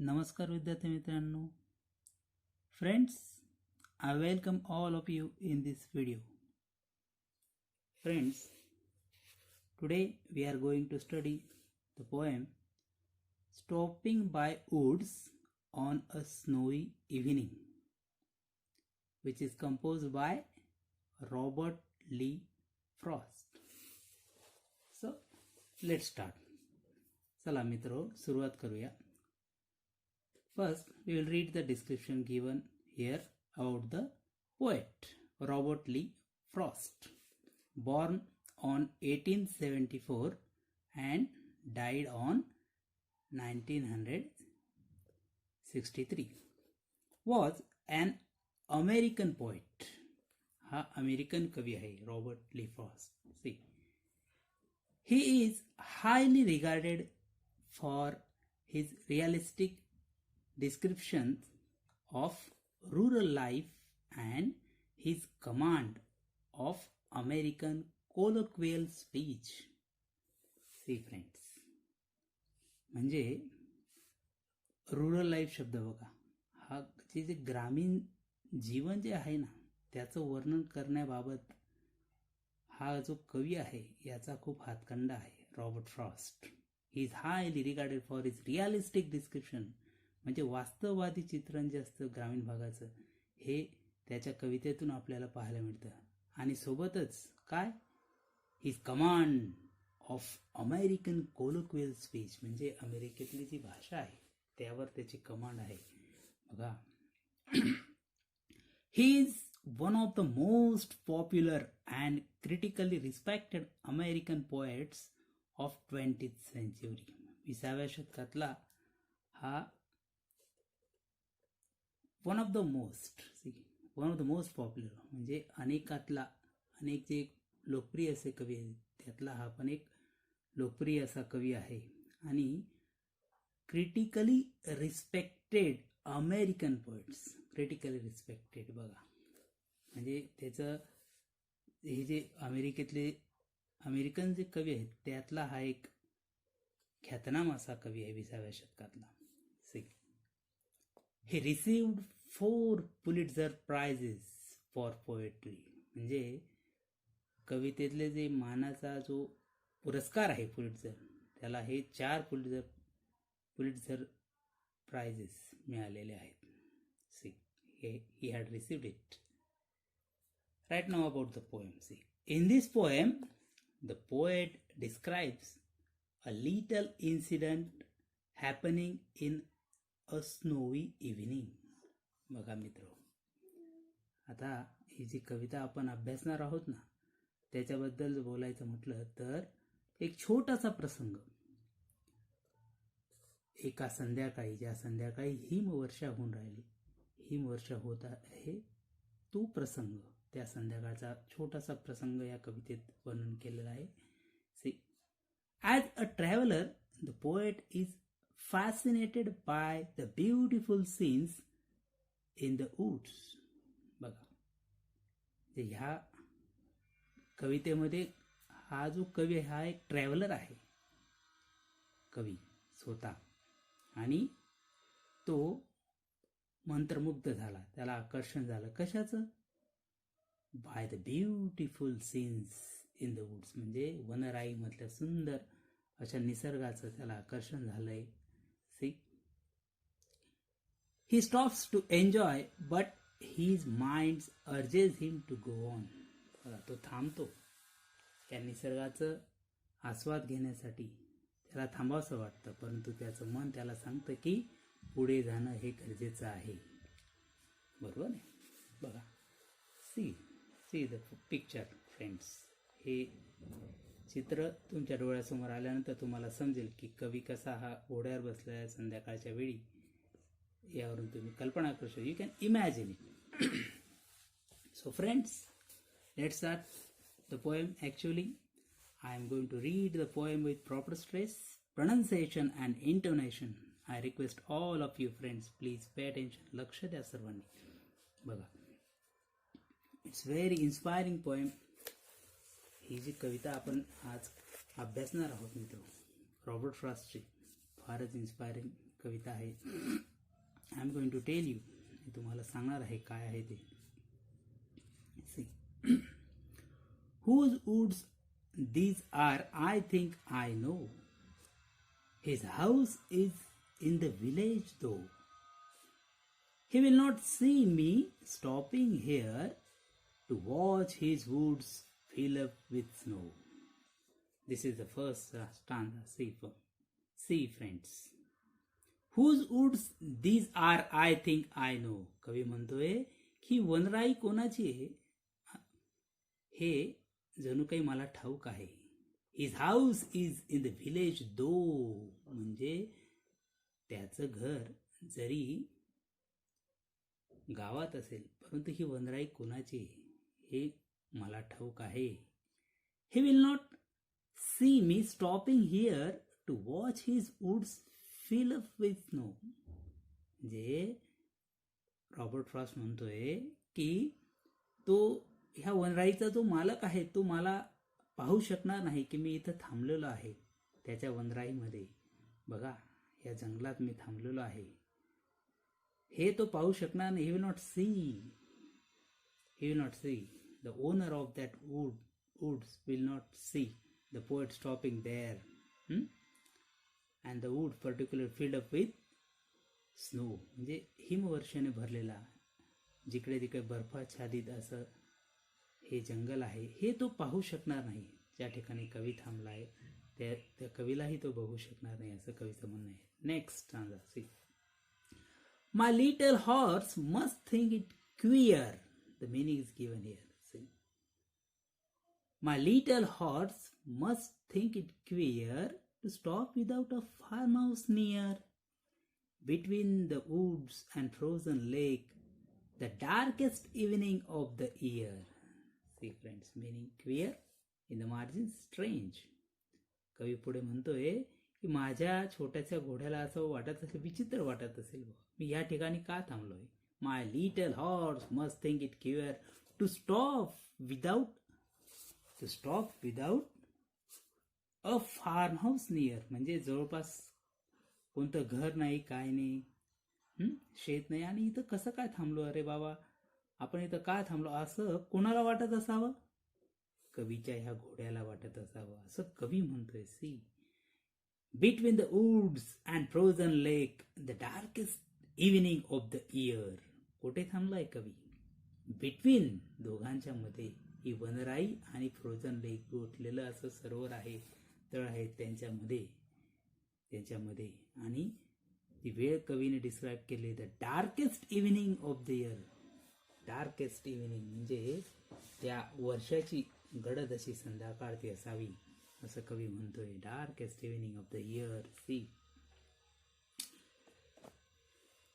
नमस्कार विद्यार्थी मित्रांनो. Friends, I welcome all of you in this video. Friends, today we are going to study the poem Stopping by Woods on a Snowy Evening, which is composed by Robert Lee Frost. So, let's start. चला मित्रो, सुरुवात करूया. First, we will read the description given here about the poet Robert Lee Frost, born on 1874 and died on 1963, was an American poet. हा American कवी आहे Robert Lee Frost. See, he is highly regarded for his realistic descriptions of rural life and his command of American colloquial speech. See friends, म्हणजे rural life शब्द बघा, हा जे ग्रामीण जीवन जे आहे ना त्याचं वर्णन करण्याबाबत हा जो कवी आहे याचा खूप हातखंडा आहे Robert Frost. He is highly regarded for his realistic description, म्हणजे वास्तववादी चित्रण जे असतं ग्रामीण भागाचं हे त्याच्या कवितेतून आपल्याला पाहायला मिळतं. आणि सोबतच काय, his command of American colloquial speech, म्हणजे अमेरिकेतली जी भाषा आहे त्यावर त्याची कमांड आहे बघा. He is one of the most popular and critically respected American poets of 20th century. 20व्या शतकातला हा one of the most popular, म्हणजे अनेक जे लोकप्रिय असे कवी आहेत त्यातला हा पण एक लोकप्रिय असा कवी आहे. आणि critically respected American poets, critically respected बघा, म्हणजे त्याचं हे जे अमेरिकन जे कवी आहेत त्यातला हा एक ख्यातनाम असा कवी आहे 20व्या शतकातला. He received 4 Pulitzer Prizes for poetry, म्हणजे कवितेतले जे मानाचा जो पुरस्कार आहे पुलिट्झर, त्याला हे 4 पुलिट्झर प्राइजेस मिळालेले आहेत. See, he had received it. Right now about the poem. See, in this poem, the poet describes a little incident happening in a snowy evening. बघा मित्र, आता ही जी कविता आपण अभ्यासणार आहोत ना त्याच्याबद्दल बोलायचं म्हटलं तर एक छोटासा प्रसंग, एका संध्याकाळी, ज्या संध्याकाळी हिमवर्षा होऊन राहिली, हिमवर्षा होत आहे तो प्रसंग, त्या संध्याकाळचा छोटासा प्रसंग या कवितेत वर्णन केलेला आहे. See, as a traveller the poet is fascinated by the beautiful scenes in the woods. बघा, ह्या कवितेमध्ये हा जो कवी आहे हा एक ट्रॅव्हलर आहे, कवी स्वतः, आणि तो मंत्रमुग्ध झाला, त्याला आकर्षण झालं कशाचं, by the beautiful scenes in the woods, म्हणजे वनराईमधल्या सुंदर अशा निसर्गाचं त्याला आकर्षण झालंय. See, he stops to enjoy, but his mind urges him to go on. तो थांबतो त्या निसर्गाचं आस्वाद घेण्यासाठी, त्याला थांबावंसं वाटतं, परंतु त्याचं मन त्याला सांगतं की पुढे जाणं हे गरजेचं आहे. बरोबर आहे बघा. See the picture friends. हे चित्र तुमच्या डोळ्यासमोर आल्यानंतर तुम्हाला समजेल की कवी कसा हा घोड्यावर बसला आहे संध्याकाळच्या वेळी, यावरून तुम्ही कल्पना करू शकता. You can imagine it. So friends, let's start the poem. Actually I am going to read the poem with proper stress, pronunciation and intonation. I request all of you friends, please pay attention. लक्ष द्या सर्वांनी. बघा, it's very inspiring poem. ही जी कविता आपण आज अभ्यासणार आहोत मित्र, रॉबर्ट फ्रॉस्टची फारच इन्स्पायरिंग कविता आहे. I am going to tell you. मी तुम्हाला सांगणार आहे काय आहे ते. See, whose woods these are, I think I know. His house is in the village though. He will not see me stopping here to watch his woods fill up with snow. This is the first stanza. See friends. Whose woods these are, I think I know. कवी म्हणतोय की वनराई कोणाची आहे हे जणू काही मला ठाऊक आहे. His house is in the village though. म्हणजे त्याचं घर जरी गावात असेल परंतु ही वनराई कोणाची हे मला ठाऊक आहे. He will not see me stopping here to watch his woods fill up with snow. म्हणजे रॉबर्ट फ्रॉस्ट म्हणतोय की तो ह्या वनराईचा जो मालक आहे तो मला पाहू शकणार नाही की मी इथं थांबलेलो आहे त्याच्या वनराईमध्ये. बघा या जंगलात मी थांबलेलो आहे हे तो पाहू शकणार नाही. He will not see. The owner of that woods will not see the poet stopping there. And the wood particularly filled up with snow. म्हणजे हिमवर्षाने भरलेला जिकडे तिकडे बर्फाच्छादित असं हे जंगल आहे हे तो पाहू शकणार नाही. ज्या ठिकाणी कवी थांबला आहे त्या कवीलाही तो बघू शकणार नाही असं कवीचं म्हणणं आहे. Next stanza. See, My little horse must think it queer. The meaning is given here. See, my little horse must think it queer to stop without a farmhouse near. Between the woods and frozen lake, the darkest evening of the year. See friends, meaning queer, in the margin strange. कवी पुढे म्हणतोय की माझ्या छोट्याच्या घोड्याला असं वाटत असेल, विचित्र वाटत असेल, मी या ठिकाणी का थांबलोय. My little horse must think it queer to stop without a farmhouse near. म्हणजे जवळपास कोणतं घर नाही, काय नाही, शेत नाही, आणि इथं कसं काय थांबलो, अरे बाबा आपण इथं का थांबलो, असं कोणाला वाटत असावं. कवीच्या ह्या घोड्याला वाटत असावं असं कवी म्हणतोय. See, Between the woods and frozen lake, the darkest evening of the year. कुठे थांबलाय कवी. बिटवीन दोघांच्या मध्ये ही वनराई आणि फ्रोझन लेक गोठलेलं असं सरोवर आहे, तळ आहे त्यांच्यामध्ये आणि ती वेळ कवीने डिस्क्राईब केली the darkest evening of the year. Darkest evening म्हणजे त्या वर्षाची गडद अशी संध्याकाळ ती असावी असं कवी म्हणतोय. Darkest evening of the year. See,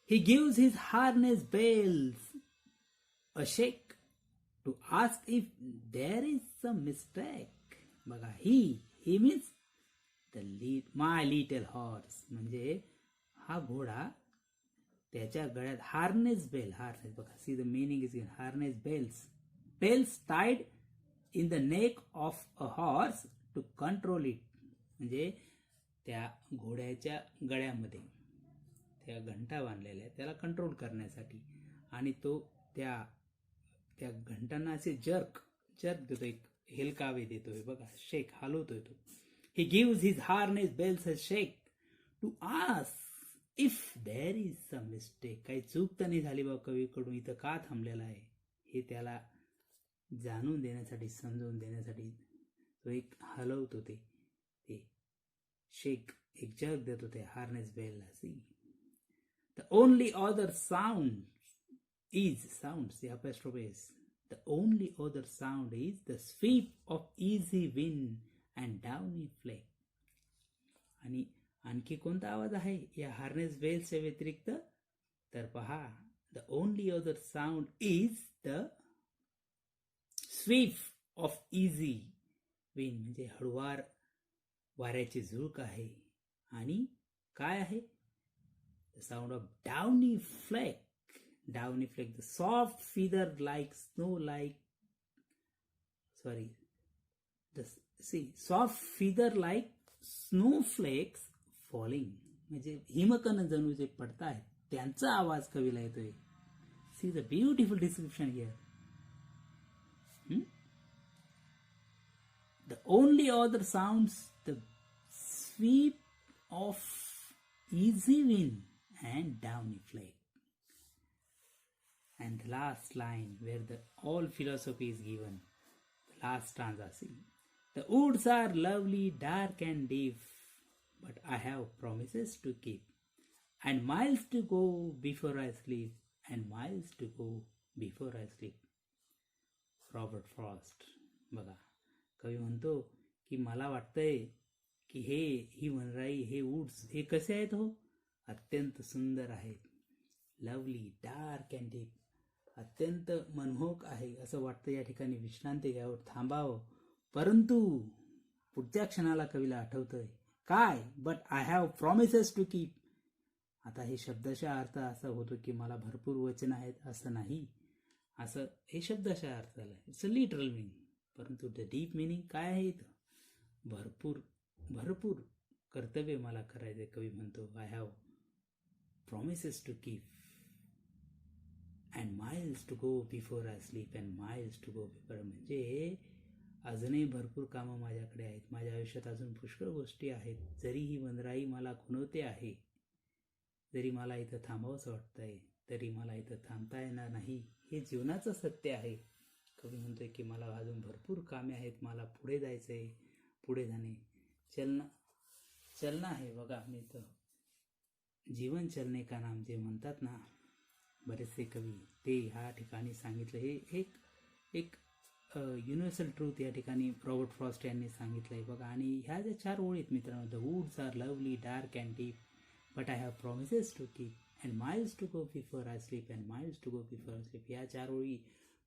he gives his harness bells a shake to ask if there is some mistake. बघा, he means my little horse. म्हणजे हा घोडा त्याच्या गळ्यात हार्नेस बघा, C the meaning is in harness bells tied in the neck of a horse to control it. म्हणजे त्या घोड्याच्या गळ्यामध्ये त्या घंटा बांधलेल्या त्याला कंट्रोल करण्यासाठी, आणि तो त्या घंटांना असे जर्क देतो, एक हेलकावे देतोय बघा, शेक हलवतोय तो. He gives his harness bells a shake to ask if there is some mistake. काही चूक तर नाही झाली बाबा कवीकडून, इथं का थांबलेला आहे हे त्याला जाणून देण्यासाठी, समजून देण्यासाठी तो एक हलवतो, ते शेक, एक जग देतो ते हार्नेस बेलला. See, the only other sound is the only other sound is the sweep of easy wind and downy flake. आणि आणखी कोणता आवाज आहे या हार्नेस बेल्सच्या व्यतिरिक्त, तर पहा, the only other sound is the sweep of easy wind. म्हणजे हळुवार वाऱ्याची झुळूक आहे, आणि काय आहे, the sound of downy flake, the soft feather like snow like, soft feather like snowflakes falling. म्हणजे हिमकण जणू जे पडतायत त्यांचा आवाज कवीला येतोय. See the beautiful description here. The only other sounds the sweep of easy wind and downy flake. And the last line where the all philosophy is given, the last stanza, see. The woods are lovely, dark and deep, but I have promises to keep, and miles to go before I sleep, and miles to go before I sleep. Robert Frost. बघा, कवी म्हणतो की मला वाटतंय की ही वनराई, हे woods, हे कसे आहेत हो, अत्यंत सुंदर आहेत. लवली, डार्क अँड डीप, अत्यंत मनमोहक आहे. असं वाटतं या ठिकाणी विश्रांती घ्यावं, थांबावं. परंतु पुढच्या क्षणाला कवीला आठवतंय काय, but I have promises to keep. आता हे शब्दशः अर्थ असा होतो की मला भरपूर वचन आहेत असं नाही, असं हे शब्दशः अर्थ झाला. It's a literal meaning. परंतु द डीप मिनिंग काय आहे इथं, भरपूर भरपूर कर्तव्य मला करायचे. कवी म्हणतो I have promises to keep and miles to go before I sleep and miles to go before. म्हणजे अजूनही भरपूर कामं माझ्याकडे आहेत, माझ्या आयुष्यात अजून पुष्कळ गोष्टी आहेत. जरी ही वनराई मला खुणवते आहे, जरी मला इथं थांबावंसं वाटतंय, तरी मला इथं थांबता येणार नाही. हे जीवनाचं सत्य आहे. कवी म्हणतोय की मला अजून भरपूर कामे आहेत, मला पुढे जायचंय, पुढे जाणे, चलना आहे. बघा, मी तर जीवन चलने का नाम जे म्हणतात ना बरेचसे कवी, ते ह्या ठिकाणी सांगितलं. हे एक युनिव्हर्सल ट्रूथ या ठिकाणी रॉबर्ट फ्रॉस्ट यांनी सांगितलंय. बघा, आणि ह्या ज्या 4 ओळी आहेत मित्रांनो, the woods are lovely, dark and deep, but I have promises to keep, and miles to go before I sleep, and miles to go before I sleep. या 4 ओळी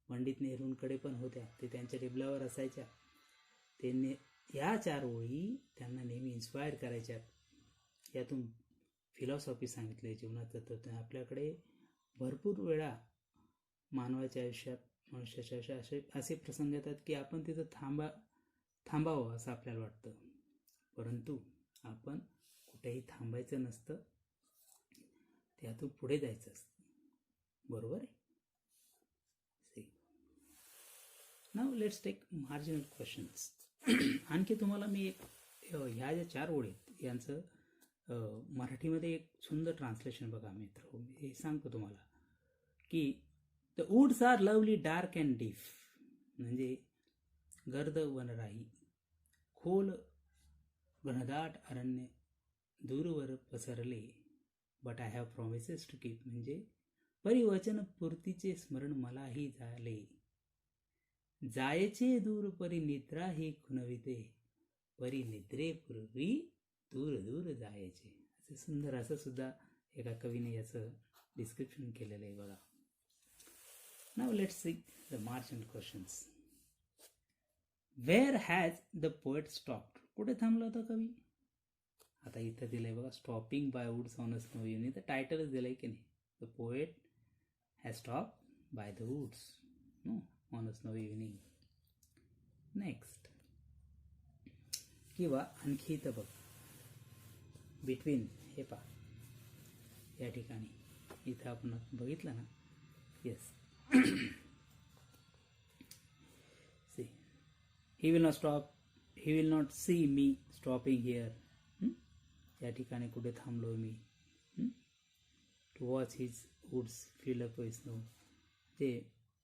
पंडित नेहरूंकडे पण होत्या, ते त्यांच्या टेबलावर असायच्या. त्यांनी या 4 ओळी त्यांना नेहमी इन्स्पायर करायच्या. यातून फिलॉसॉफी सांगितली, जीवनाचं तत्त्व. आपल्याकडे भरपूर वेळा मानवाच्या आयुष्यात, मनुष्याच्या आयुष्यात असे प्रसंग येतात की आपण तिथं थांबावं असं आपल्याला वाटतं, परंतु आपण कुठेही थांबायचं नसतं, त्यातून पुढे जायचं असतं. बरोबर आहे. Now let's take marginal questions. आणखी तुम्हाला मी एक ह्या ज्या 4 ओळी आहेत यांचं मराठीमध्ये एक सुंदर ट्रान्सलेशन बघा मित्र. हे सांगतो तुम्हाला की the woods are lovely, dark and deep, म्हणजे गर्द वनराई, खोल घनदाट अरण्य, दूरवर पसरले, but I have promises to keep, म्हणजे परिवचन पूर्तीचे स्मरण मलाही झाले. जायचे दूर परी निद्रा ही खुणविते, परी निद्रेपूर्वी दूर दूर जायचे. असे सुंदर असं सुद्धा एका कवीने याचं डिस्क्रिप्शन केलेलं आहे. बघा, now let's see the marginal questions. Where has the poet stopped, कुठे थांबला होता कवी? आता इथं दिलंय बघा, stopping by woods on a snow evening. तर टायटलच दिलंय की नाही, the poet has stopped by the woods on a snow evening. Next, किंवा आणखी इथं बघ, बिटवीन, हे पहा या ठिकाणी, इथं आपण बघितलं ना, yes, see, he will not stop, he will not see me stopping here. या ठिकाणी कुठे थांबलो मी, to watch his woods fill up with snow, ते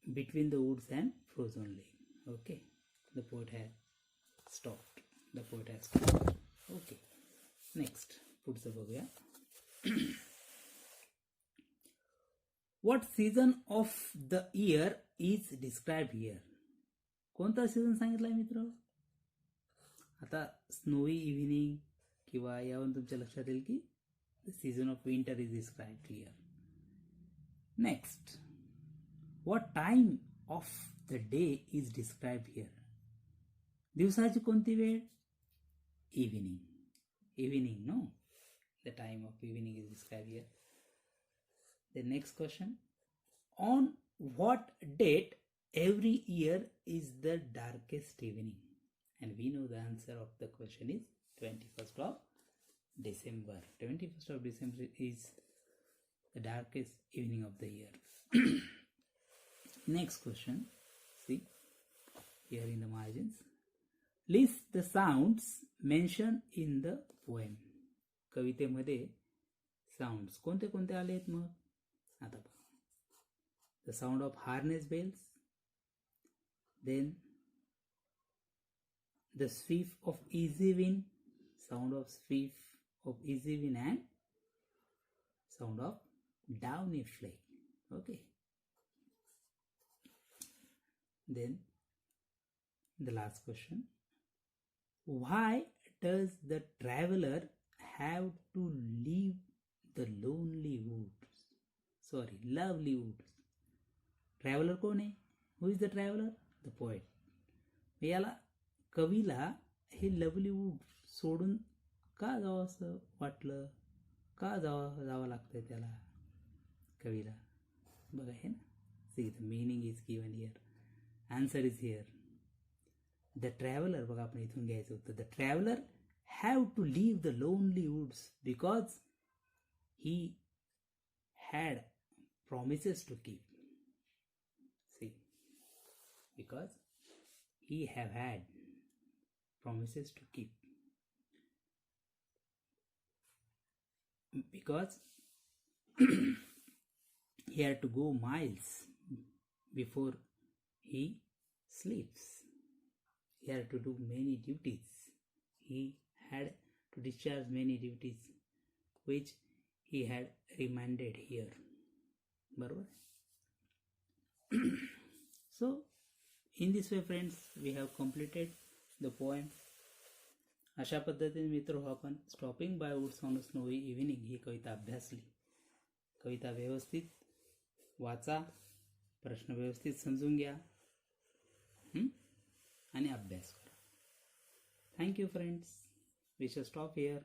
between the woods and frozen lake. Okay, the poet has stopped, the poet has stopped. Okay, next पुढचं बघूया. What season of the year is describe here. कोणता सीझन सांगितला आहे मित्र? आता snowy evening किंवा यावरून तुमच्या लक्षात येईल की the season of winter is described here. Next, what time of the day is described here. दिवसाची कोणती वेळ? Evening. Evening, no, the time of evening is described here. The next question, on what date every year is the darkest evening? And we know the answer of the question is 21st of December. 21st of December is the darkest evening of the year. Next question. See here in the margins. List the sounds mentioned in the poem. कवितेमध्ये sounds कोणते कोणते आले आहेत मग आता बघा. The sound of harness bells, then the sweep of easy wind, sound of sweep of easy wind, and sound of downy flake. Okay. Then the last question. Why does the traveler have to leave the lonely woods? Sorry, lovely woods. Traveller कोण आहे? Who is the traveller? The poet. याला कवीला हे lovely wood सोडून का जावं असं वाटलं? का जावं लागतंय त्याला कवीला? बघा हे ना. See the meaning is given here. Answer is here. The traveller, बघा आपण इथून घ्यायचं होतं. The traveller have to leave the lonely woods because he had promises to keep. Because he have had promises to keep. Because he had to go miles before he sleeps. He had to do many duties. He had to discharge many duties which he had remanded here. Barabar? So in this way friends we have completed the poem. अशा पद्धतीने मित्र हो आपण stopping by woods on a snowy evening ही कविता अभ्यासली. कविता व्यवस्थित वाचा, प्रश्न व्यवस्थित समजून घ्या आणि अभ्यास करा. Thank you friends. We shall stop here.